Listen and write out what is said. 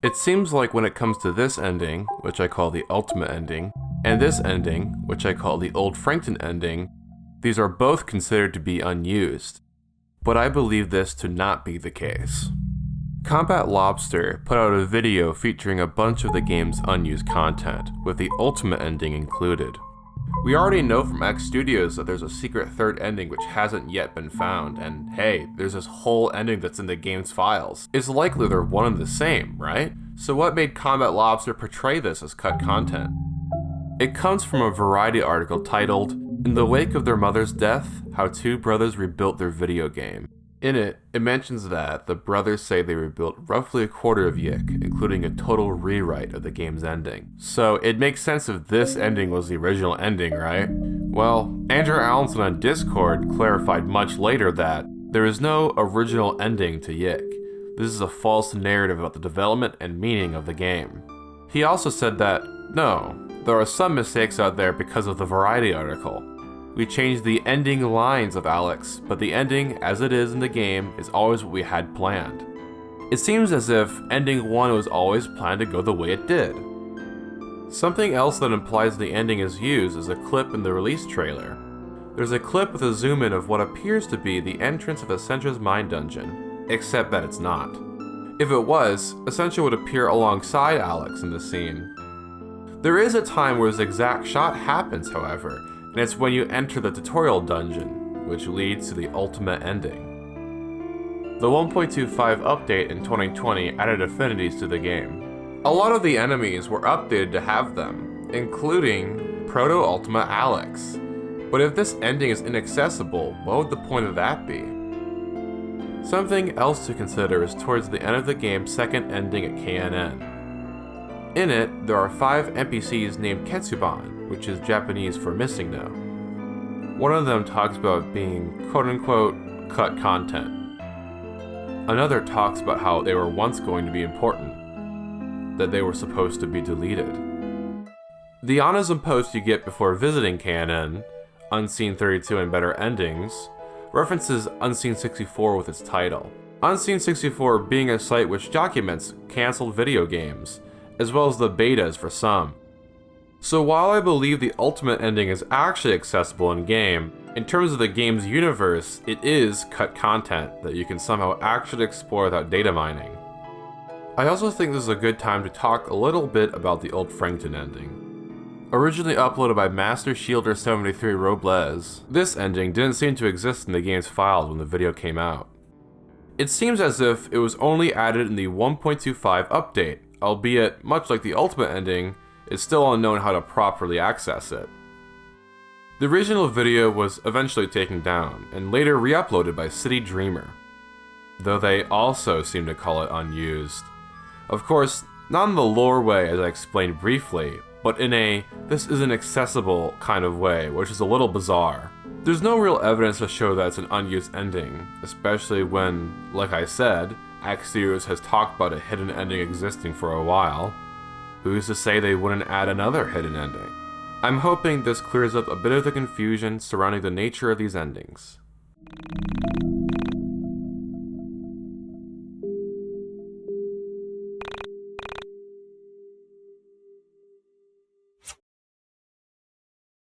It seems like when it comes to this ending, which I call the ultimate ending, and this ending, which I call the Old Frankton ending, these are both considered to be unused. But I believe this to not be the case. Combat Lobster put out a video featuring a bunch of the game's unused content, with the ultimate ending included. We already know from X Studios that there's a secret third ending which hasn't yet been found, and hey, there's this whole ending that's in the game's files. It's likely they're one and the same, right? So what made Combat Lobster portray this as cut content? It comes from a Variety article titled, "In the Wake of Their Mother's Death, How Two Brothers Rebuilt Their Video Game." In it, it mentions that the brothers say they rebuilt roughly a quarter of YIIK, including a total rewrite of the game's ending. So it makes sense if this ending was the original ending, right? Well, Andrew Allenson on Discord clarified much later that there is no original ending to YIIK. This is a false narrative about the development and meaning of the game. He also said that, no, there are some mistakes out there because of the Variety article. We changed the ending lines of Alex, but the ending, as it is in the game, is always what we had planned. It seems as if ending 1 was always planned to go the way it did. Something else that implies the ending is used is a clip in the release trailer. There's a clip with a zoom in of what appears to be the entrance of Essentra's mine dungeon, except that it's not. If it was, Essentra would appear alongside Alex in the scene. There is a time where this exact shot happens, however, and it's when you enter the tutorial dungeon, which leads to the ultimate ending. The 1.25 update in 2020 added affinities to the game. A lot of the enemies were updated to have them, including Proto-Ultima Alex. But if this ending is inaccessible, what would the point of that be? Something else to consider is towards the end of the game's second ending at KNN. In it, there are 5 NPCs named Ketsuban, which is Japanese for missing no. One of them talks about being quote-unquote cut content. Another talks about how they were once going to be important, that they were supposed to be deleted. The Onism post you get before visiting KNN, Unseen 32 and Better Endings, references Unseen 64 with its title. Unseen 64 being a site which documents cancelled video games, as well as the betas for some. So while I believe the ultimate ending is actually accessible in-game, in terms of the game's universe, it is cut content that you can somehow actually explore without data mining. I also think this is a good time to talk a little bit about the Old Frankton ending. Originally uploaded by Master Shielder 73 Robles, this ending didn't seem to exist in the game's files when the video came out. It seems as if it was only added in the 1.25 update, albeit, much like the ultimate ending, it's still unknown how to properly access it. The original video was eventually taken down, and later re-uploaded by City Dreamer, though they also seem to call it unused. Of course, not in the lore way as I explained briefly, but in a this isn't accessible kind of way, which is a little bizarre. There's no real evidence to show that it's an unused ending, especially when, like I said, X Studios has talked about a hidden ending existing for a while. Who's to say they wouldn't add another hidden ending? I'm hoping this clears up a bit of the confusion surrounding the nature of these endings.